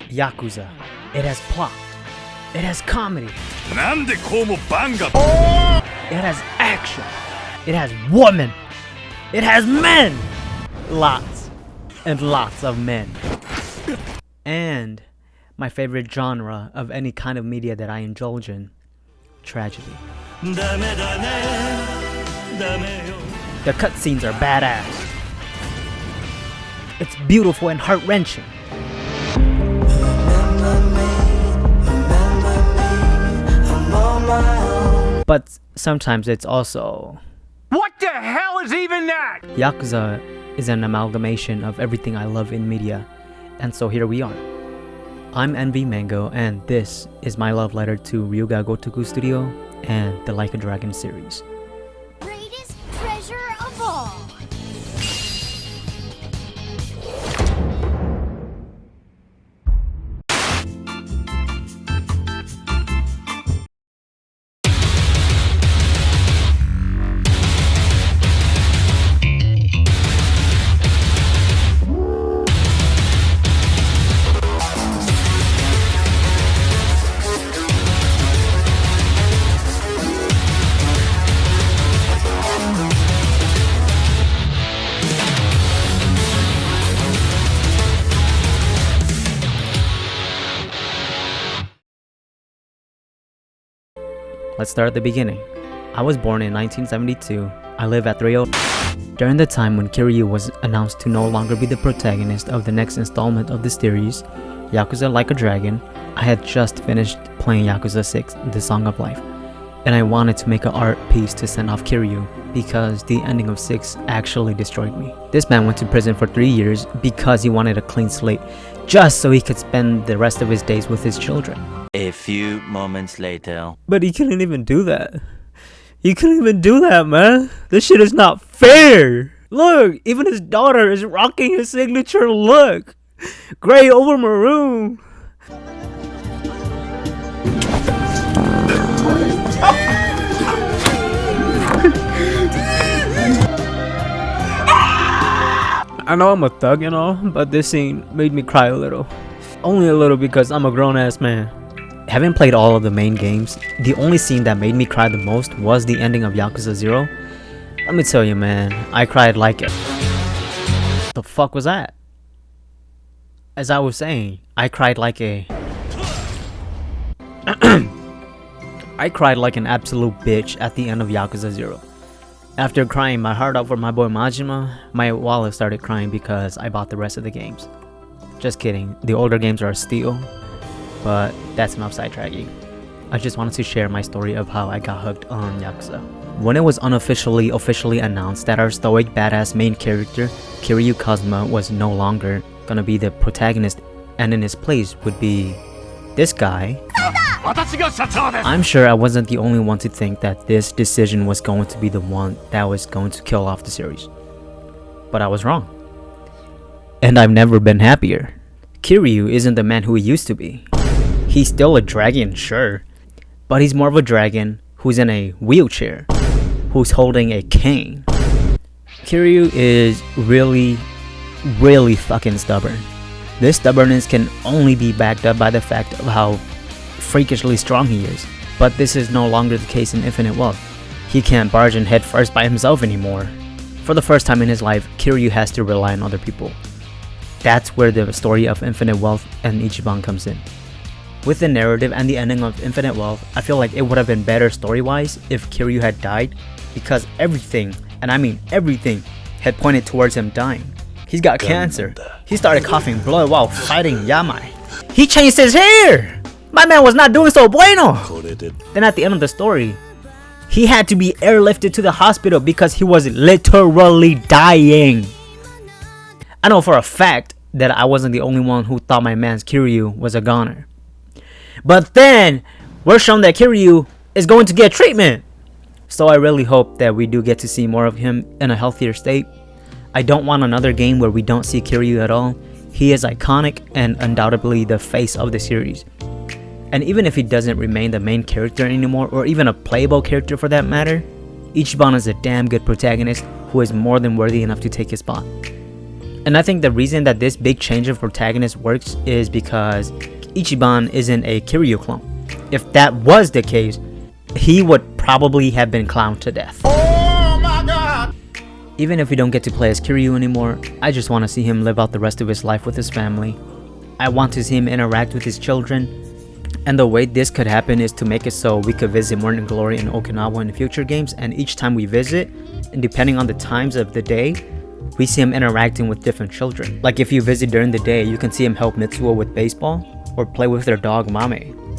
Yakuza. It has plot. It has comedy. It has action. It has women. It has men. Lots and lots of men. And my favorite genre of any kind of media that I indulge in, tragedy. The cutscenes are badass. It's beautiful and heart-wrenching. But sometimes it's also... What the hell is even that? Yakuza is an amalgamation of everything I love in media, and so here we are. I'm MVMango, and this is my love letter to Ryuga Gotoku Studio and the Like a Dragon series. Greatest treasure of all. Let's start at the beginning. I was born in 1972. I live at 30. During the time when Kiryu was announced to no longer be the protagonist of the next installment of the series, Yakuza Like a Dragon, I had just finished playing Yakuza 6, The Song of Life, and I wanted to make an art piece to send off Kiryu because the ending of 6 actually destroyed me. This man went to prison for 3 years because he wanted a clean slate, just so he could spend the rest of his days with his children. A few moments later. But he couldn't even do that. He couldn't even do that, man. This shit is not fair. Look, even his daughter is rocking his signature look. Gray over maroon. I know I'm a thug and all, but this scene made me cry a little. Only a little because I'm a grown-ass man. Having played all of the main games, the only scene that made me cry the most was the ending of Yakuza 0. Let me tell you, man, I cried like it. The fuck was that? As I was saying, I cried like a... I cried like an absolute bitch at the end of Yakuza 0. After crying my heart out for my boy Majima, my wallet started crying because I bought the rest of the games. Just kidding, the older games are a steal. But that's enough sidetracking. I just wanted to share my story of how I got hooked on Yakuza. When it was officially announced that our stoic badass main character, Kiryu Kazuma, was no longer gonna be the protagonist and in his place would be this guy, I'm sure I wasn't the only one to think that this decision was going to be the one that was going to kill off the series. But I was wrong. And I've never been happier. Kiryu isn't the man who he used to be. He's still a dragon, sure, but he's more of a dragon who's in a wheelchair, who's holding a cane. Kiryu is really fucking stubborn. This stubbornness can only be backed up by the fact of how freakishly strong he is. But this is no longer the case in Infinite Wealth. He can't barge in head first by himself anymore. For the first time in his life, Kiryu has to rely on other people. That's where the story of Infinite Wealth and Ichiban comes in. With the narrative and the ending of Infinite Wealth, I feel like it would have been better story-wise if Kiryu had died, because everything, and I mean everything, had pointed towards him dying. He's got cancer. He started coughing blood while fighting Yamai. He changed his hair! My man was not doing so bueno! Then at the end of the story, he had to be airlifted to the hospital because he was literally dying. I know for a fact that I wasn't the only one who thought my man's Kiryu was a goner. But then, we're shown that Kiryu is going to get treatment. So I really hope that we do get to see more of him in a healthier state. I don't want another game where we don't see Kiryu at all. He is iconic and undoubtedly the face of the series. And even if he doesn't remain the main character anymore, or even a playable character for that matter, Ichiban is a damn good protagonist who is more than worthy enough to take his spot. And I think the reason that this big change of protagonist works is because Ichiban isn't a Kiryu clone. If that was the case, he would probably have been clowned to death. Oh my god! Even if we don't get to play as Kiryu anymore, I just want to see him live out the rest of his life with his family. I want to see him interact with his children. And the way this could happen is to make it so we could visit Morning Glory in Okinawa in future games, and each time we visit, and depending on the times of the day, we see him interacting with different children. Like if you visit during the day, you can see him help Mitsuo with baseball or play with their dog Mame.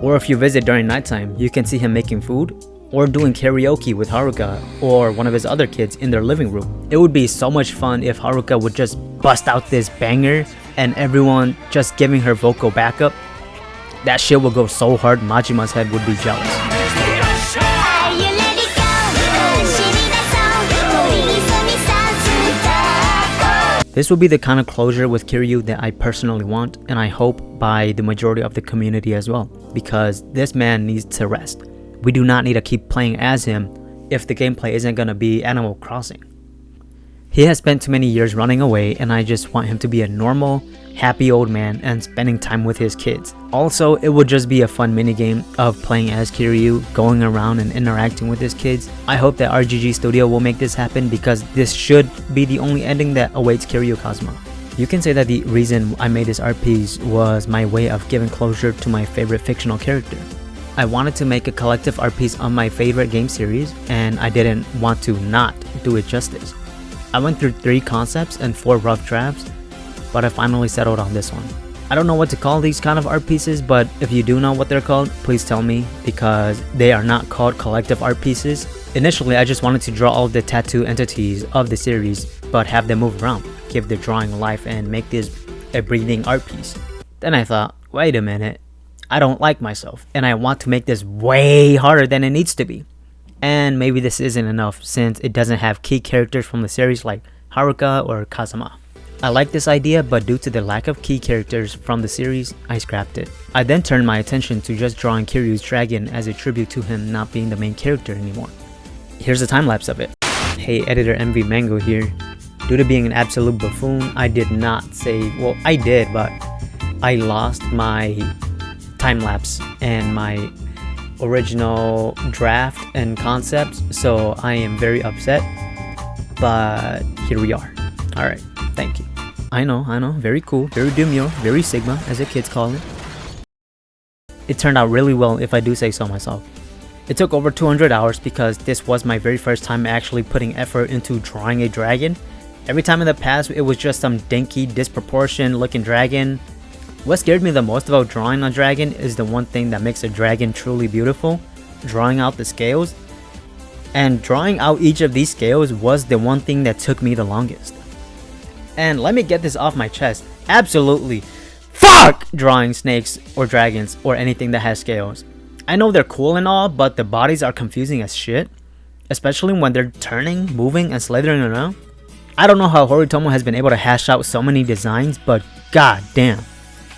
Or if you visit during nighttime, you can see him making food or doing karaoke with Haruka or one of his other kids in their living room. It would be so much fun if Haruka would just bust out this banger and everyone just giving her vocal backup. That shit would go so hard, Majima's head would be jealous. This will be the kind of closure with Kiryu that I personally want, and I hope by the majority of the community as well, because this man needs to rest. We do not need to keep playing as him if the gameplay isn't gonna be Animal Crossing. He has spent too many years running away, and I just want him to be a normal, happy old man and spending time with his kids. Also, it would just be a fun minigame of playing as Kiryu, going around and interacting with his kids. I hope that RGG Studio will make this happen because this should be the only ending that awaits Kiryu Kazuma. You can say that the reason I made this RPs was my way of giving closure to my favorite fictional character. I wanted to make a collective RPs on my favorite game series, and I didn't want to not do it justice. I went through 3 concepts and 4 rough drafts, but I finally settled on this one. I don't know what to call these kind of art pieces, but if you do know what they're called, please tell me, because they are not called collective art pieces. Initially, I just wanted to draw all the tattoo entities of the series, but have them move around, give the drawing life, and make this a breathing art piece. Then I thought, wait a minute, I don't like myself, and I want to make this way harder than it needs to be. And maybe this isn't enough since it doesn't have key characters from the series like Haruka or Kazuma. I like this idea, but due to the lack of key characters from the series, I scrapped it. I then turned my attention to just drawing Kiryu's dragon as a tribute to him not being the main character anymore. Here's a time lapse of it. Hey, editor MVMango here. Due to being an absolute buffoon, I did not save, well I did, but I lost my time lapse and my original draft and concepts, so I am very upset, but here we are. Alright, thank you. I know, very cool, very demure, very Sigma, as the kids call it. It turned out really well if I do say so myself. It took over 200 hours because this was my very first time actually putting effort into drawing a dragon. Every time in the past it was just some dinky, disproportionate looking dragon. What scared me the most about drawing a dragon is the one thing that makes a dragon truly beautiful, drawing out the scales. And drawing out each of these scales was the one thing that took me the longest. And let me get this off my chest, absolutely fuck drawing snakes or dragons or anything that has scales. I know they're cool and all, but the bodies are confusing as shit, especially when they're turning, moving, and slithering around. I don't know how Horitomo has been able to hash out so many designs, but god damn.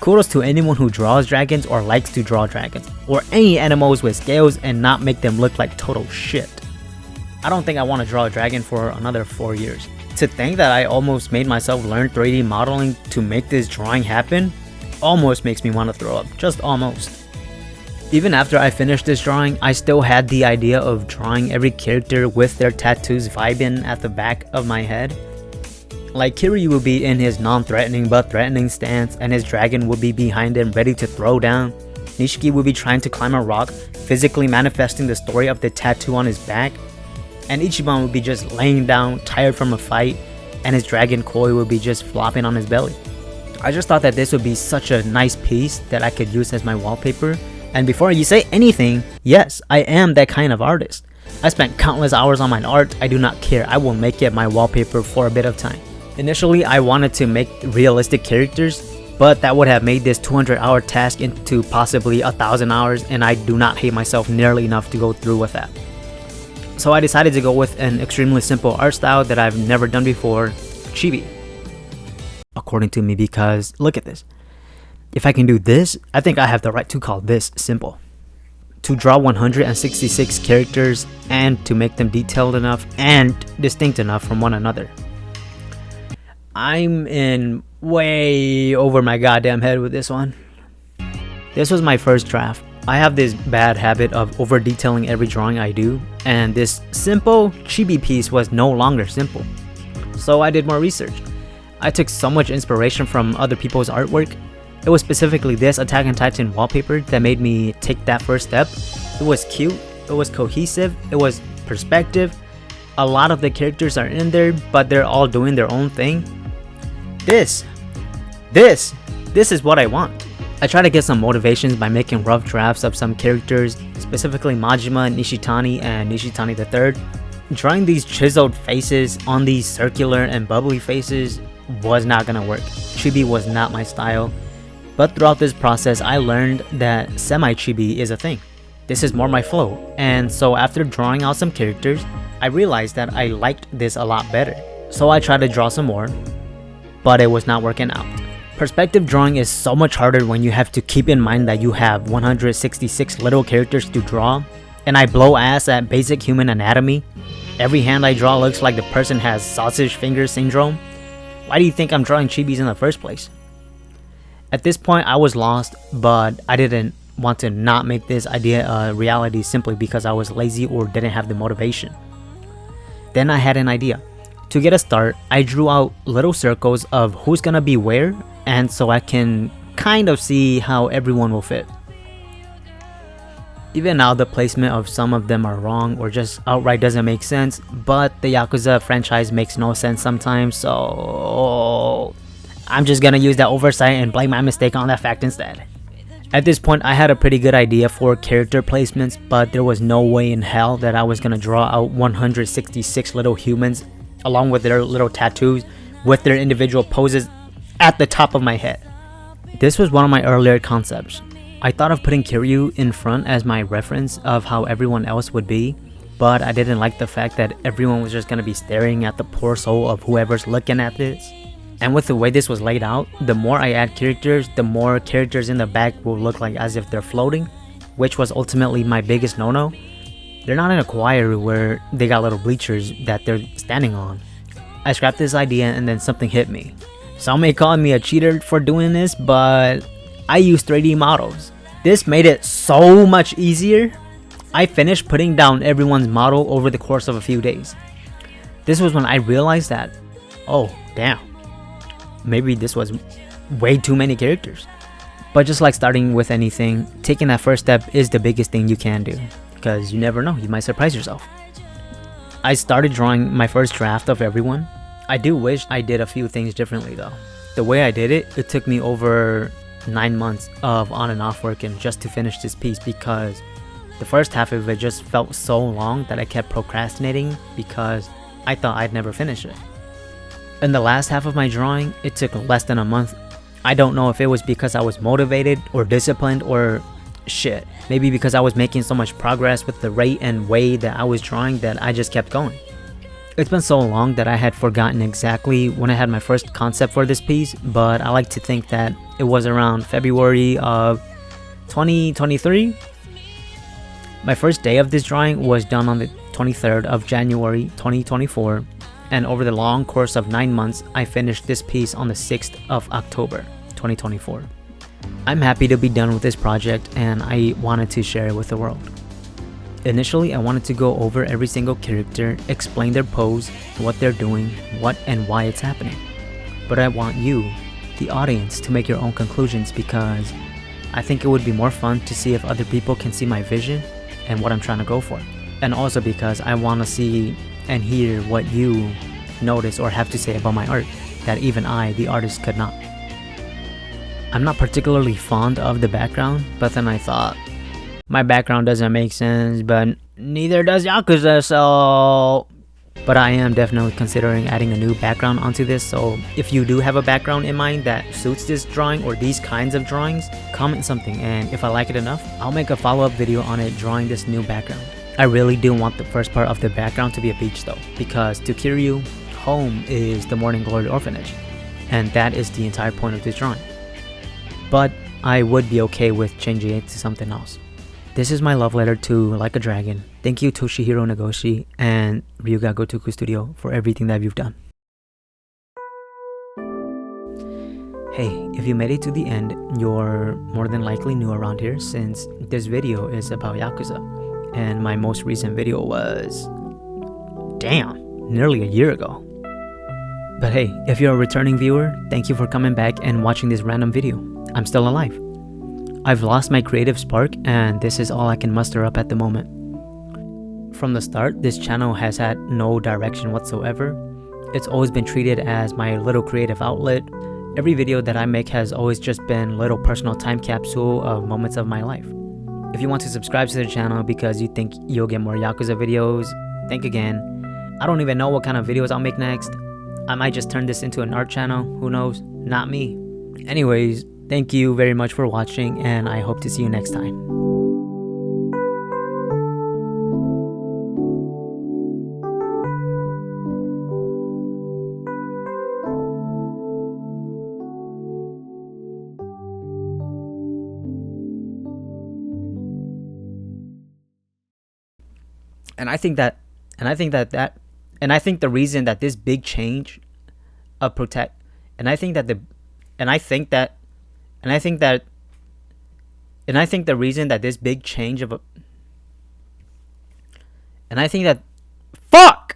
Kudos to anyone who draws dragons or likes to draw dragons, or any animals with scales and not make them look like total shit. I don't think I want to draw a dragon for another 4 years. To think that I almost made myself learn 3D modeling to make this drawing happen, almost makes me want to throw up, just almost. Even after I finished this drawing, I still had the idea of drawing every character with their tattoos vibing at the back of my head. Like Kiryu would be in his non-threatening but threatening stance, and his dragon would be behind him ready to throw down. Nishiki would be trying to climb a rock, physically manifesting the story of the tattoo on his back. And Ichiban would be just laying down, tired from a fight, and his dragon Koi would be just flopping on his belly. I just thought that this would be such a nice piece that I could use as my wallpaper. And before you say anything, yes, I am that kind of artist. I spent countless hours on my art, I do not care, I will make it my wallpaper for a bit of time. Initially, I wanted to make realistic characters, but that would have made this 200-hour task into possibly 1,000 hours, and I do not hate myself nearly enough to go through with that. So I decided to go with an extremely simple art style that I've never done before, chibi. According to me, because look at this. If I can do this, I think I have the right to call this simple. To draw 166 characters and to make them detailed enough and distinct enough from one another. I'm in way over my goddamn head with this one. This was my first draft. I have this bad habit of over detailing every drawing I do, and this simple chibi piece was no longer simple. So I did more research. I took so much inspiration from other people's artwork. It was specifically this Attack on Titan wallpaper that made me take that first step. It was cute, it was cohesive, it was perspective. A lot of the characters are in there, but they're all doing their own thing. This is what I want. I try to get some motivations by making rough drafts of some characters, specifically Majima, Nishitani, and Nishitani III. Drawing these chiseled faces on these circular and bubbly faces was not gonna work. Chibi was not my style. But throughout this process, I learned that semi-chibi is a thing. This is more my flow. And so after drawing out some characters, I realized that I liked this a lot better. So I tried to draw some more, but it was not working out. Perspective drawing is so much harder when you have to keep in mind that you have 166 little characters to draw, and I blow ass at basic human anatomy. Every hand I draw looks like the person has sausage finger syndrome. Why do you think I'm drawing chibis in the first place? At this point I was lost, but I didn't want to not make this idea a reality simply because I was lazy or didn't have the motivation. Then I had an idea. To get a start, I drew out little circles of who's gonna be where, and so I can kind of see how everyone will fit. Even now the placement of some of them are wrong or just outright doesn't make sense, but the Yakuza franchise makes no sense sometimes, so I'm just gonna use that oversight and blame my mistake on that fact instead. At this point I had a pretty good idea for character placements, but there was no way in hell that I was gonna draw out 166 little humans along with their little tattoos with their individual poses at the top of my head. This was one of my earlier concepts. I thought of putting Kiryu in front as my reference of how everyone else would be, but I didn't like the fact that everyone was just gonna be staring at the poor soul of whoever's looking at this. And with the way this was laid out, the more I add characters, the more characters in the back will look like as if they're floating, which was ultimately my biggest no-no. They're not in a choir where they got little bleachers that they're standing on. I scrapped this idea and then something hit me. Some may call me a cheater for doing this, but I use 3D models. This made it so much easier. I finished putting down everyone's model over the course of a few days. This was when I realized that, oh damn, maybe this was way too many characters. But just like starting with anything, taking that first step is the biggest thing you can do, because you never know, you might surprise yourself. I started drawing my first draft of everyone. I do wish I did a few things differently though. The way I did it, it took me over 9 months of on and off working just to finish this piece, because the first half of it just felt so long that I kept procrastinating because I thought I'd never finish it. In the last half of my drawing, it took less than a month. I don't know if it was because I was motivated or disciplined or shit. Maybe because I was making so much progress with the rate and way that I was drawing that I just kept going. It's been so long that I had forgotten exactly when I had my first concept for this piece, but I like to think that it was around February of 2023. My first day of this drawing was done on the 23rd of January 2024, and over the long course of 9 months, I finished this piece on the 6th of October 2024. I'm happy to be done with this project, and I wanted to share it with the world. Initially, I wanted to go over every single character, explain their pose, what they're doing, what and why it's happening. But I want you, the audience, to make your own conclusions, because I think it would be more fun to see if other people can see my vision and what I'm trying to go for. And also because I want to see and hear what you notice or have to say about my art that even I, the artist, could not. I'm not particularly fond of the background, but then I thought, my background doesn't make sense, but neither does Yakuza, so... But I am definitely considering adding a new background onto this, so if you do have a background in mind that suits this drawing or these kinds of drawings, comment something, and if I like it enough, I'll make a follow-up video on it drawing this new background. I really do want the first part of the background to be a beach though, because to Kiryu, home is the Morning Glory Orphanage, and that is the entire point of this drawing. But I would be okay with changing it to something else. This is my love letter to Like a Dragon. Thank you Toshihiro Nagoshi and Ryuga Gotoku Studio for everything that you've done. Hey, if you made it to the end, you're more than likely new around here since this video is about Yakuza. And my most recent video was, damn, nearly a year ago. But hey, if you're a returning viewer, thank you for coming back and watching this random video. I'm still alive. I've lost my creative spark and this is all I can muster up at the moment. From the start, this channel has had no direction whatsoever. It's always been treated as my little creative outlet. Every video that I make has always just been little personal time capsule of moments of my life. If you want to subscribe to the channel because you think you'll get more Yakuza videos, think again. I don't even know what kind of videos I'll make next. I might just turn this into an art channel, who knows? Not me. Anyways, thank you very much for watching and I hope to see you next time. And I think the reason that this big change of protect and I think the reason that this big change of fuck